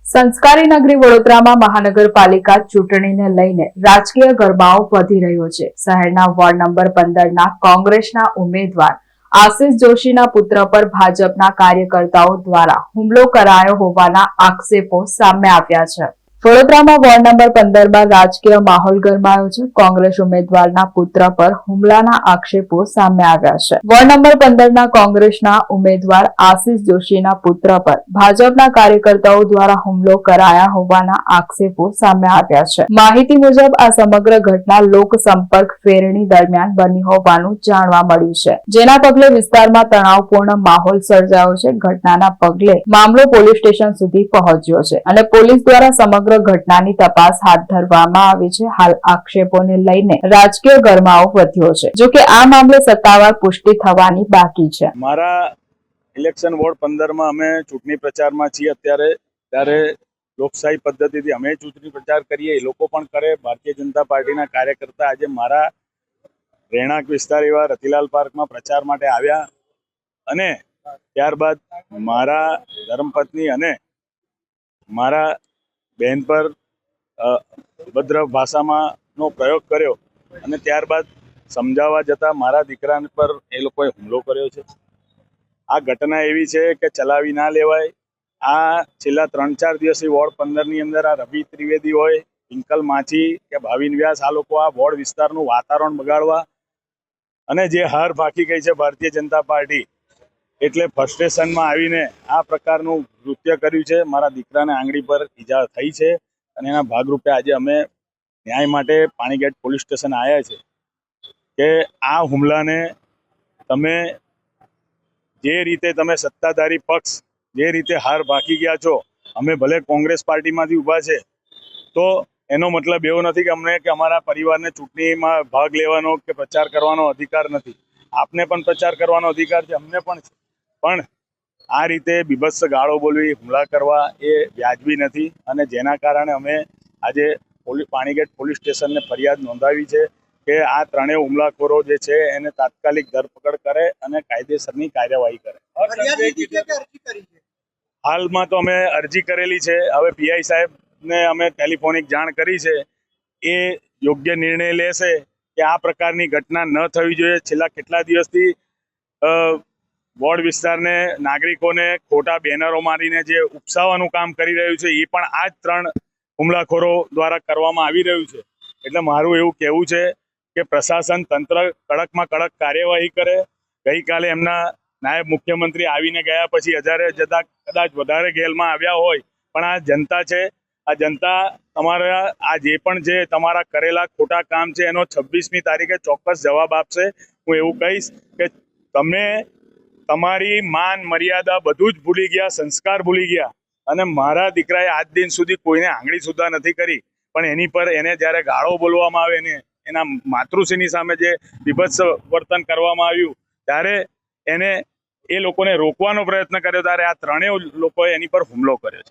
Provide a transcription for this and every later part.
સંસ્કારી નગરી વડોદરામાં મહાનગરપાલિકા ચૂંટણીને લઈને રાજકીય ગરમાવો વધી રહ્યો છે। શહેરના વોર્ડ નંબર 15ના કોંગ્રેસના ઉમેદવાર આશિષ જોશીના પુત્ર પર ભાજપના કાર્યકર્તાઓ દ્વારા હુમલો કરાયો હોવાના આક્ષેપો સામે આવ્યા છે। વડોદરામાં વોર્ડ નંબર 15માં રાજકીય માહોલ ગરમાયો છે। કોંગ્રેસ ઉમેદવારના પુત્ર પર હુમલાના આક્ષેપો સામે આવ્યા છે। વોર્ડ નંબર 15ના કોંગ્રેસના ઉમેદવાર આશિષ જોશીના પુત્ર પર ભાજપના કાર્યકર્તાઓ દ્વારા હુમલો કરાયા હોવાના આક્ષેપો સામે આવ્યા છે। માહિતી મુજબ આ સમગ્ર ઘટના લોક સંપર્ક ફેરણી દરમિયાન બની હોવાનું જાણવા મળ્યું છે, જેના પગલે વિસ્તારમાં તણાવપૂર્ણ માહોલ સર્જાયો છે। ઘટનાના પગલે મામલો પોલીસ સ્ટેશન સુધી પહોંચ્યો છે અને પોલીસ દ્વારા સમગ્ર ઘટનાની તપાસ હાથ ધરવામાં આવી છે। હાલ આક્ષેપોને લઈને રાજકીય ગરમાવો વધ્યો છે, જો કે આ મામલે સત્તાવાર પુષ્ટિ થવાની બાકી છે। મારા ઇલેક્શન વોર્ડ 15માં અમે ચૂંટણી પ્રચારમાં છીએ ત્યારે લોકશાહી પદ્ધતિથી અમે ચૂંટણી પ્રચાર કરીએ, એ લોકો પણ કરે। ભારતીય જનતા પાર્ટીના કાર્યકર્તા આજે મારા રહેણાંક વિસ્તાર એવા રતિલાલ પાર્કમાં પ્રચાર માટે આવ્યા અને ત્યારબાદ મારા ધર્મપત્ની અને મારા બહેન પર ભદ્ર ભાષામાંનો પ્રયોગ કર્યો અને ત્યારબાદ સમજાવવા જતાં મારા દીકરા પર એ લોકોએ હુમલો કર્યો છે। આ ઘટના એવી છે કે ચલાવી ના લેવાય। આ છેલ્લા 3-4 દિવસથી વોર્ડ 15ની અંદર આ રવિ ત્રિવેદી હોય, પિંકલ માછી કે ભાવિન વ્યાસ, આ લોકો આ વોર્ડ વિસ્તારનું વાતાવરણ બગાડવા અને જે હાર ભાકી ગઈ છે ભારતીય જનતા પાર્ટી, એટલે ફ્રસ્ટ્રેશનમાં આવીને આ પ્રકારનું કૃત્ય કર્યું છે। મારા દીકરાને આંગળી પર ઈજા થઈ છે અને એના ભાગરૂપે આજે અમે ન્યાય માટે પાણીગેટ પોલીસ સ્ટેશન આવ્યા છે કે આ હુમલાને તમે જે રીતે તમે સત્તાધારી પક્ષ જે રીતે હાર ભાકી ગયા છો, અમે ભલે કોંગ્રેસ પાર્ટીમાંથી ઊભા છે તો એનો મતલબ એવો નથી કે અમને કે અમારા પરિવારને ચૂંટણીમાં ભાગ લેવાનો કે પ્રચાર કરવાનો અધિકાર નથી। આપને પણ પ્રચાર કરવાનો અધિકાર છે, અમને પણ છે, પણ આ રીતે બીભત્સ ગાળો બોલવી, હુમલા કરવા એ વ્યાજબી નથી અને જેના કારણે અમે આજે પાણીગેટ પોલીસ સ્ટેશનને ફરિયાદ નોંધાવી છે કે આ ત્રણેય હુમલાખોરો જે છે એને તાત્કાલિક ધરપકડ કરે અને કાયદેસરની કાર્યવાહી કરે। હાલમાં તો અમે અરજી કરેલી છે, હવે પીઆઈ સાહેબને અમે ટેલિફોનિક જાણ કરી છે, એ યોગ્ય નિર્ણય લેશે કે આ પ્રકારની ઘટના ન થવી જોઈએ। છેલ્લા કેટલા દિવસથી વોર્ડ વિસ્તારને નાગરિકોને ખોટા બેનરો મારીને જે ઉપસાવવાનું કામ કરી રહ્યું છે એ પણ આ જ 3 હુમલાખોરો દ્વારા કરવામાં આવી રહ્યું છે। એટલે મારું એવું કહેવું છે કે પ્રશાસન તંત્ર કડકમાં કડક કાર્યવાહી કરે। ગઈકાલે એમના નાયબ મુખ્યમંત્રી આવીને ગયા પછી હજારે જતા કદાચ વધારે ગેલમાં આવ્યા હોય, પણ આ જનતા છે, આ જનતા તમારા આ જે પણ જે તમારા કરેલા ખોટા કામ છે એનો 26મી તારીખે ચોક્કસ જવાબ આપશે। હું એવું કહીશ કે તમે તમારી માન મર્યાદા બધું જ ભૂલી ગયા, સંસ્કાર ભૂલી ગયા અને મારા દીકરાએ આજ દિન સુધી કોઈને આંગળી સુધા નથી કરી, પણ એની પર એને જ્યારે ગાળો બોલવામાં આવે ને એના માતૃશ્રીની સામે જે બીભત્સ વર્તન કરવામાં આવ્યું ત્યારે એને એ લોકોને રોકવાનો પ્રયત્ન કર્યો, ત્યારે આ ત્રણેય લોકોએ એની પર હુમલો કર્યો છે।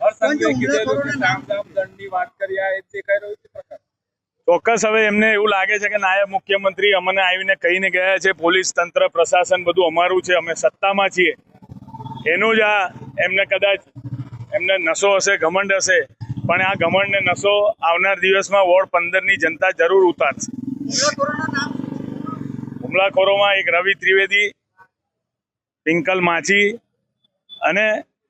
ચોક્કસ હવે એમને એવું લાગે છે કે નાયબ મુખ્યમંત્રી અમને આવીને કહીને ગયા છે, પોલીસ તંત્ર પ્રશાસન બધું અમારું છે, અમે સત્તામાં છીએ, એનું જ આ એમને કદાચ એમને નશો હશે, ઘમંડ હશે, પણ આ ઘમંડ ને નશો આવનાર દિવસમાં વોર્ડ 15ની જનતા જરૂર ઉતારશે। હુમલાખોરોમાં એક રવિ ત્રિવેદી, પિંકલ માછી અને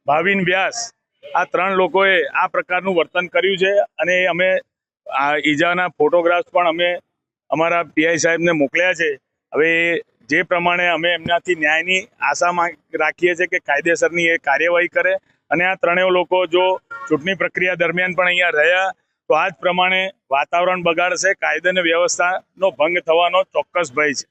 ભાવિન વ્યાસ, આ 3 લોકોએ આ પ્રકારનું વર્તન કર્યું છે અને અમે આ ઈજાના ફોટોગ્રાફ્સ પણ અમે અમારા પીઆઈ સાહેબને મોકલ્યા છે। હવે જે પ્રમાણે અમે એમનાથી ન્યાયની આશા રાખીએ છીએ કે કાયદેસરની એ કાર્યવાહી કરે અને આ ત્રણેય લોકો જો ચૂંટણી પ્રક્રિયા દરમિયાન પણ અહીંયા રહ્યા તો આ જ પ્રમાણે વાતાવરણ બગાડશે, કાયદા અને વ્યવસ્થાનો ભંગ થવાનો ચોક્કસ ભય છે।